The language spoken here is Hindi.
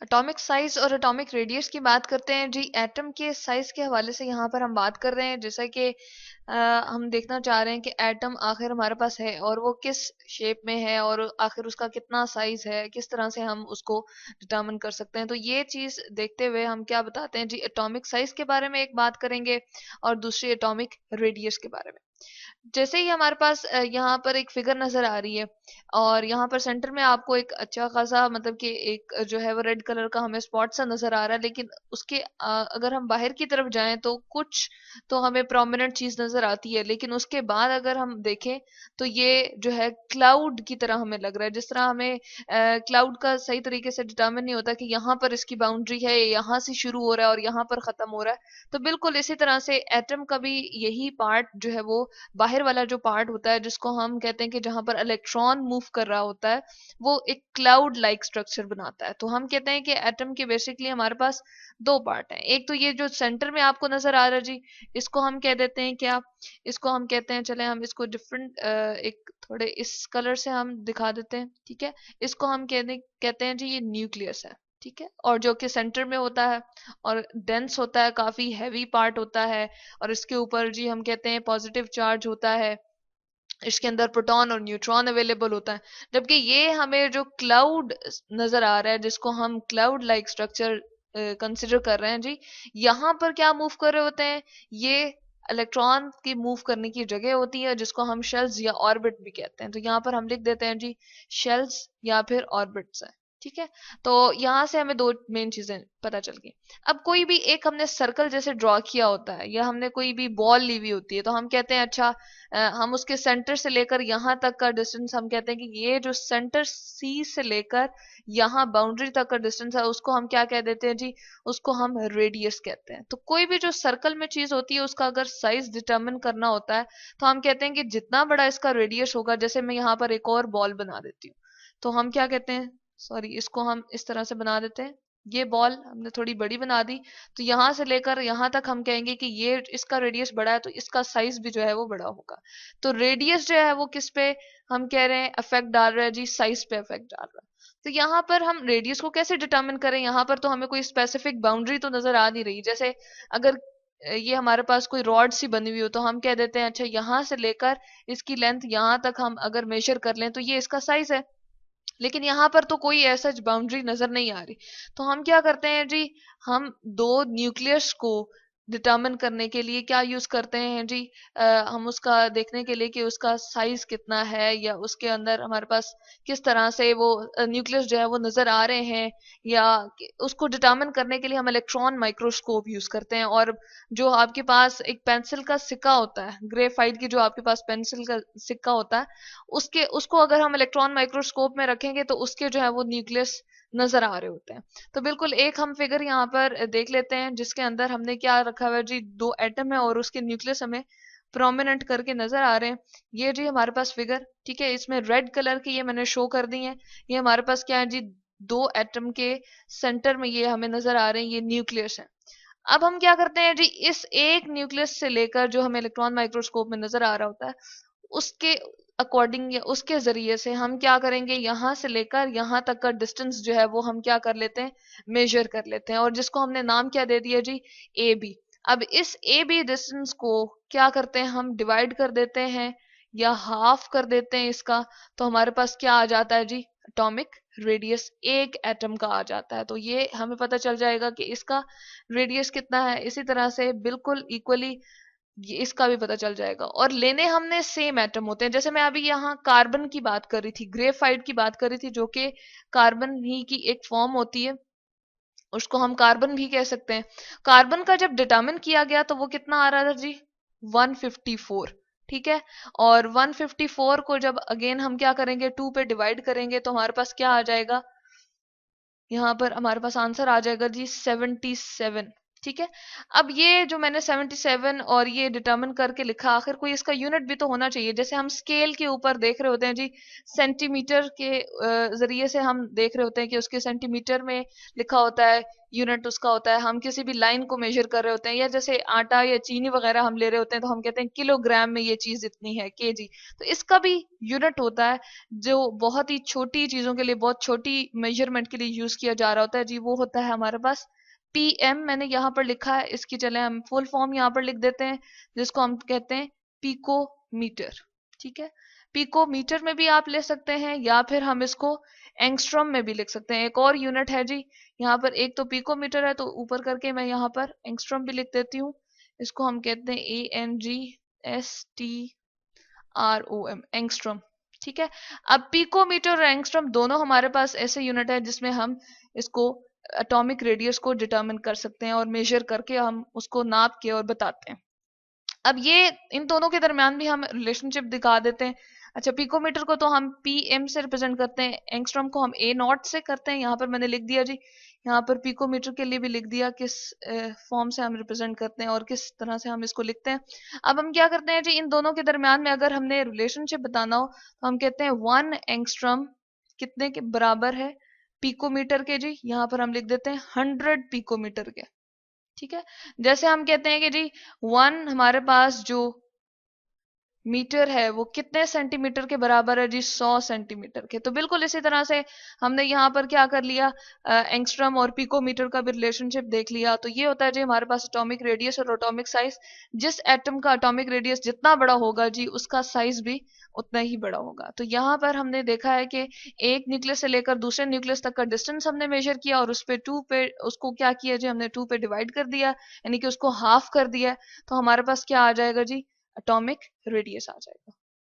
एटॉमिक साइज और एटॉमिक रेडियस की बात करते हैं जी। एटम के साइज के हवाले से यहाँ पर हम बात कर रहे हैं, जैसा कि हम देखना चाह रहे हैं कि एटम आखिर हमारे पास है और वो किस शेप में है और आखिर उसका कितना साइज है, किस तरह से हम उसको डिटरमिन कर सकते हैं। तो ये चीज देखते हुए हम क्या बताते हैं जी, एटॉमिक साइज के बारे में एक बात करेंगे और दूसरी एटॉमिक रेडियस के बारे में। जैसे ही हमारे पास यहाँ पर एक फिगर नजर आ रही है और यहाँ पर सेंटर में आपको एक अच्छा खासा मतलब कि एक जो है वो रेड कलर का हमें स्पॉट सा नजर आ रहा है, लेकिन उसके अगर हम बाहर की तरफ जाएं तो कुछ तो हमें प्रोमिनेंट चीज नजर आती है, लेकिन उसके बाद अगर हम देखें तो ये जो है क्लाउड की तरह हमें लग रहा है। जिस तरह हमें क्लाउड का सही तरीके से डिटरमिन नहीं होता कि यहाँ पर इसकी बाउंड्री है, यहाँ से शुरू हो रहा है और यहाँ पर खत्म हो रहा है, तो बिल्कुल इसी तरह से एटम का भी यही पार्ट जो है वो बाहर वाला जो पार्ट होता है, जिसको हम कहते हैं कि जहां पर इलेक्ट्रॉन मूव कर रहा होता है, वो एक क्लाउड लाइक स्ट्रक्चर बनाता है। तो हम कहते हैं कि एटम के बेसिकली हमारे पास दो पार्ट हैं। एक तो ये जो सेंटर में आपको नजर आ रहा है जी, इसको हम कह देते हैं क्या, इसको हम कहते हैं, चले हम इसको डिफरेंट एक थोड़े इस कलर से हम दिखा देते हैं, ठीक है। इसको हम कहते हैं जी ये न्यूक्लियस है, ठीक है, और जो कि सेंटर में होता है और डेंस होता है, काफी हैवी पार्ट होता है, और इसके ऊपर जी हम कहते हैं पॉजिटिव चार्ज होता है। इसके अंदर प्रोटॉन और न्यूट्रॉन अवेलेबल होता है। जबकि ये हमें जो क्लाउड नजर आ रहा है, जिसको हम क्लाउड लाइक स्ट्रक्चर कंसिडर कर रहे हैं जी, यहाँ पर क्या मूव कर रहे होते हैं, ये इलेक्ट्रॉन की मूव करने की जगह होती है, जिसको हम शेल्स या ऑर्बिट भी कहते हैं। तो यहाँ पर हम लिख देते हैं जी शेल्स या फिर ऑर्बिट्स है, ठीक है। तो यहाँ से हमें दो मेन चीजें पता चल गई। अब कोई भी एक हमने सर्कल जैसे ड्रॉ किया होता है या हमने कोई भी बॉल ली हुई होती है, तो हम कहते हैं अच्छा हम उसके सेंटर से लेकर यहाँ तक का डिस्टेंस हम कहते हैं कि ये जो सेंटर सी से लेकर यहाँ बाउंड्री तक का डिस्टेंस है, उसको हम क्या कह देते हैं जी, उसको हम रेडियस कहते हैं। तो कोई भी जो सर्कल में चीज होती है उसका अगर साइज डिटरमिन करना होता है, तो हम कहते हैं कि जितना बड़ा इसका रेडियस होगा, जैसे मैं यहाँ पर एक और बॉल बना देती हूँ, तो हम क्या कहते हैं, सॉरी इसको हम इस तरह से बना देते हैं, ये बॉल हमने थोड़ी बड़ी बना दी, तो यहां से लेकर यहां तक हम कहेंगे कि ये इसका रेडियस बड़ा है, तो इसका साइज भी जो है वो बड़ा होगा। तो रेडियस जो है वो किस पे हम कह रहे हैं अफेक्ट डाल रहा है जी, साइज पे अफेक्ट डाल रहा है। तो यहाँ पर हम रेडियस को कैसे डिटरमिन करें, यहाँ पर तो हमें कोई स्पेसिफिक बाउंड्री तो नजर आ नहीं रही। जैसे अगर ये हमारे पास कोई रॉड सी बनी हुई हो, तो हम कह देते हैं अच्छा यहाँ से लेकर इसकी लेंथ यहाँ तक हम अगर मेजर कर लें तो ये इसका साइज है। लेकिन यहाँ पर तो कोई ऐसा बाउंड्री नजर नहीं आ रही, तो हम क्या करते हैं जी, हम दो न्यूक्लियस को डिटरमिन करने के लिए क्या यूज करते हैं जी, हम उसका देखने के लिए कि उसका साइज कितना है या उसके अंदर हमारे पास किस तरह से वो न्यूक्लियस जो है वो नजर आ रहे हैं, या उसको डिटरमिन करने के लिए हम इलेक्ट्रॉन माइक्रोस्कोप यूज करते हैं। और जो आपके पास एक पेंसिल का सिक्का होता है, ग्रेफाइट की जो आपके पास पेंसिल का सिक्का होता है, उसके उसको अगर हम इलेक्ट्रॉन माइक्रोस्कोप में रखेंगे तो उसके जो है वो न्यूक्लियस नजर आ रहे होते हैं। तो बिल्कुल एक हम फिगर यहाँ पर देख लेते हैं, जिसके अंदर हमने क्या रखा हुआ है जी, दो एटम है और उसके न्यूक्लियस हमें प्रोमिनेंट करके नजर आ रहे हैं। ये जी हमारे पास फिगर, ठीक है, इसमें रेड कलर की ये मैंने शो कर दी है। ये हमारे पास क्या है जी, दो एटम के सेंटर में ये हमें नजर आ रहे हैं, ये न्यूक्लियस है। अब हम क्या करते हैं जी, इस एक न्यूक्लियस से लेकर जो हमें इलेक्ट्रॉन माइक्रोस्कोप में नजर आ रहा होता है, उसके अकॉर्डिंग या उसके जरिए से हम क्या करेंगे, यहां से लेकर यहां तक का डिस्टेंस जो है वो हम क्या कर लेते हैं, मेजर कर लेते हैं, और जिसको हमने नाम क्या दे दिया जी, ए बी। अब इस ए बी डिस्टेंस को क्या करते हैं, हम डिवाइड कर देते हैं या हाफ कर देते हैं इसका, तो हमारे पास क्या आ जाता है जी, एटॉमिक रेडियस एक एटम का आ जाता है। तो ये हमें पता चल जाएगा कि इसका रेडियस कितना है। इसी तरह से बिल्कुल इक्वली ये इसका भी पता चल जाएगा। और लेने हमने सेम एटम होते हैं, जैसे मैं अभी यहाँ कार्बन की बात कर रही थी, ग्रेफाइट की बात कर रही थी, जो कि कार्बन ही की एक फॉर्म होती है, उसको हम कार्बन भी कह सकते हैं। कार्बन का जब डिटरमिन किया गया तो वो कितना आ रहा था जी, 154, ठीक है। और 154 को जब अगेन हम क्या करेंगे, 2 पे डिवाइड करेंगे तो हमारे पास क्या आ जाएगा, यहाँ पर हमारे पास आंसर आ जाएगा जी 77, ठीक है। अब ये जो मैंने 77 और ये डिटर्मिन करके लिखा, आखिर कोई इसका यूनिट भी तो होना चाहिए। जैसे हम स्केल के ऊपर देख रहे होते हैं जी, सेंटीमीटर के जरिए से हम देख रहे होते हैं कि उसके सेंटीमीटर में लिखा होता है, यूनिट उसका होता है। हम किसी भी लाइन को मेजर कर रहे होते हैं, या जैसे आटा या चीनी वगैरह हम ले रहे होते हैं तो हम कहते हैं किलोग्राम में ये चीज इतनी है, केजी। तो इसका भी यूनिट होता है जो बहुत ही छोटी चीजों के लिए, बहुत छोटी मेजरमेंट के लिए यूज किया जा रहा होता है जी, वो होता है हमारे पास पीएम। मैंने यहाँ पर लिखा है, इसकी चले हम फुल फॉर्म यहाँ पर लिख देते हैं, जिसको हम कहते हैं पिकोमीटर। ठीक है, पिकोमीटर में भी आप ले सकते हैं, या फिर हम इसको एंगस्ट्रॉम में भी लिख सकते हैं। एक और यूनिट है जी यहाँ पर, एक तो पिकोमीटर है तो ऊपर करके मैं यहाँ पर एंगस्ट्रॉम भी लिख देती हूँ। इसको हम कहते हैं ANGSTROM, एंगस्ट्रॉम। ठीक है, अब पिकोमीटर और एंगस्ट्रॉम दोनों हमारे पास ऐसे यूनिट है जिसमें हम इसको एटॉमिक रेडियस को डिटरमिन कर सकते हैं, और मेजर करके हम उसको नाप के और बताते हैं। अब ये इन दोनों के दरमियान भी हम रिलेशनशिप दिखा देते हैं। अच्छा, पिकोमीटर को तो हम पीएम से रिप्रेजेंट करते हैं, एंगस्ट्रॉम को हम ए नॉट से करते हैं। यहाँ पर मैंने लिख दिया जी, यहाँ पर पिकोमीटर के लिए भी लिख दिया किस फॉर्म से हम रिप्रेजेंट करते हैं और किस तरह से हम इसको लिखते हैं। अब हम क्या करते हैं जी, इन दोनों के दरमियान में अगर हमने रिलेशनशिप बताना हो तो हम कहते हैं 1 एंगस्ट्रॉम कितने के बराबर है पिकोमीटर के जी, यहाँ पर हम लिख देते हैं 100 पिकोमीटर के। ठीक है, जैसे हम कहते हैं कि जी 1 हमारे पास जो मीटर है वो कितने सेंटीमीटर के बराबर है जी, 100 सेंटीमीटर के। तो बिल्कुल इसी तरह से हमने यहाँ पर क्या कर लिया, एंगस्ट्रॉम और पिकोमीटर का भी रिलेशनशिप देख लिया। तो ये होता है जी हमारे पास एटॉमिक रेडियस और एटॉमिक साइज। जिस एटम का एटॉमिक रेडियस जितना बड़ा होगा जी, उसका साइज भी उतना ही बड़ा होगा। तो यहाँ पर हमने देखा है कि एक न्यूक्लियस से लेकर दूसरे न्यूक्लियस तक का डिस्टेंस हमने मेजर किया, और उस पे 2 पे उसको क्या किया जी, हमने 2 पे डिवाइड कर दिया, यानी कि उसको हाफ कर दिया। तो हमारे पास क्या आ जाएगा जी, एटॉमिक रेडियस आ जाएगा।